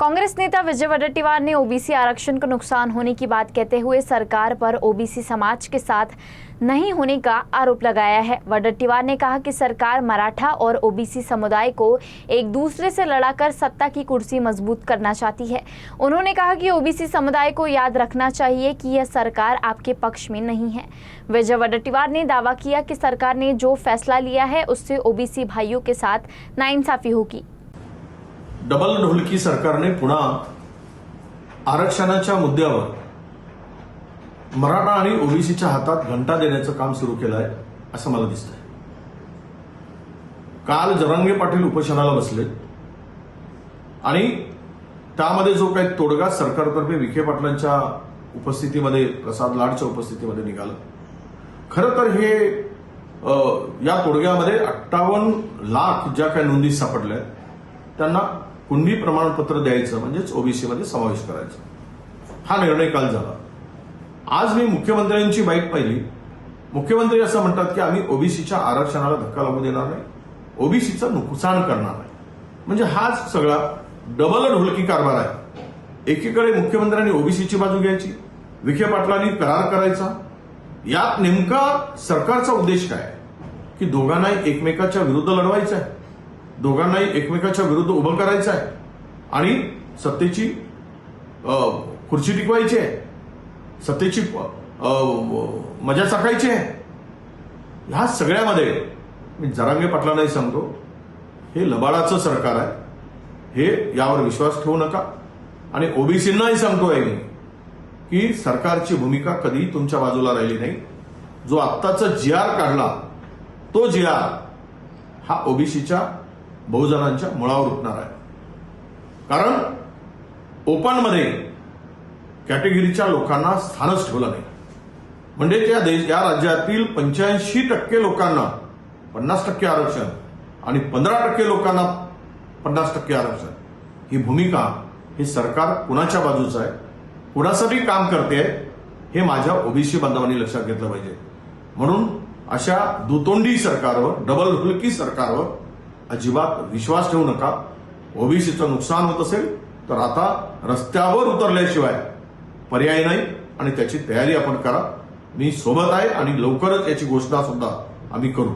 कांग्रेस नेता विजय वडेट्टीवार ने ओबीसी आरक्षण को नुकसान होने की बात कहते हुए सरकार पर ओबीसी समाज के साथ नहीं होने का आरोप लगाया है। वडेट्टीवार ने कहा कि सरकार मराठा और ओबीसी समुदाय को एक दूसरे से लड़ाकर सत्ता की कुर्सी मजबूत करना चाहती है। उन्होंने कहा कि ओबीसी समुदाय को याद रखना चाहिए कि यह सरकार आपके पक्ष में नहीं है। विजय वडेट्टीवार ने दावा किया कि सरकार ने जो फैसला लिया है उससे ओबीसी भाइयों के साथ नाइंसाफी होगी। डबल ढोलकी सरकारने पुन्हा आरक्षणाच्या मुद्द्यावर मराठा आणि ओबीसीच्या हातात घंटा देण्याचं काम सुरू केलं आहे असं मला दिसतंय। काल जरांगे पाटील उपोषणाला बसले आणि त्यामध्ये जो काही तोडगा सरकारतर्फे विखे पाटलांच्या उपस्थितीमध्ये, प्रसाद लाडच्या उपस्थितीमध्ये निघाला, खरं तर हे या तोडग्यामध्ये 58 लाख ज्या काही नोंदी सापडल्या त्यांना कुणबी प्रमाणपत्र द्यायचं म्हणजेच ओबीसी मध्ये समावेश करायचा हा निर्णय काल झाला। आज मी मुख्यमंत्र्यांची बाईट पाहिली। मुख्यमंत्री असं म्हणतात की आम्ही ओबीसीच्या आरक्षणाला धक्का लागू देणार नाही, ओबीसीचं नुकसान करणार नाही। म्हणजे हाच सगळा डबल ढोलकी कारभार आहे। एकीकडे मुख्यमंत्र्यांनी ओबीसीची बाजू घ्यायची, विखे पाटलांनी करार करायचा। यात नेमका सरकारचा उद्देश काय की दोघांनाही एकमेकाच्या विरुद्ध लढवायचं आहे, दोघांनाही एकमेकाच्या विरुद्ध उभं करायचं आहे आणि सत्तेची खुर्ची टिकवायची आहे, सत्तेची मजा चाकायची आहे। ह्या सगळ्यामध्ये मी जरांगे पाटलांनाही सांगतो, हे लबाडाचं सरकार आहे, हे यावर विश्वास ठेवू नका। आणि ओबीसींनाही सांगतोय मी की सरकारची भूमिका कधी तुमच्या बाजूला राहिली नाही। जो आत्ताचा जीआर काढला तो जीआर हा ओबीसीच्या बहुजनांच्या मुळावर उठणार आहे। कारण ओपन मध्ये कॅटेगरीच्या लोकांना स्थानच ठेवलं नाही। म्हणजे या राज्यातील 85% लोकांना 50% आरक्षण आणि 15% लोकांना 50% आरक्षण, ही भूमिका हे सरकार कुणाच्या बाजूचं आहे, कुणासाठी काम करते हे माझ्या ओबीसी बांधवांनी लक्षात घेतलं पाहिजे। म्हणून अशा दुतोंडी सरकारवर, डबल ढोलकी सरकारवर अजिबात विश्वास ठेवू नका। ओबीसीचं नुकसान होत असेल तर आता रस्त्यावर उतरल्याशिवाय पर्याय नाही आणि त्याची तयारी आपण करा। मी सोबत आहे आणि लवकरच याची घोषणा सुद्धा आम्ही करू।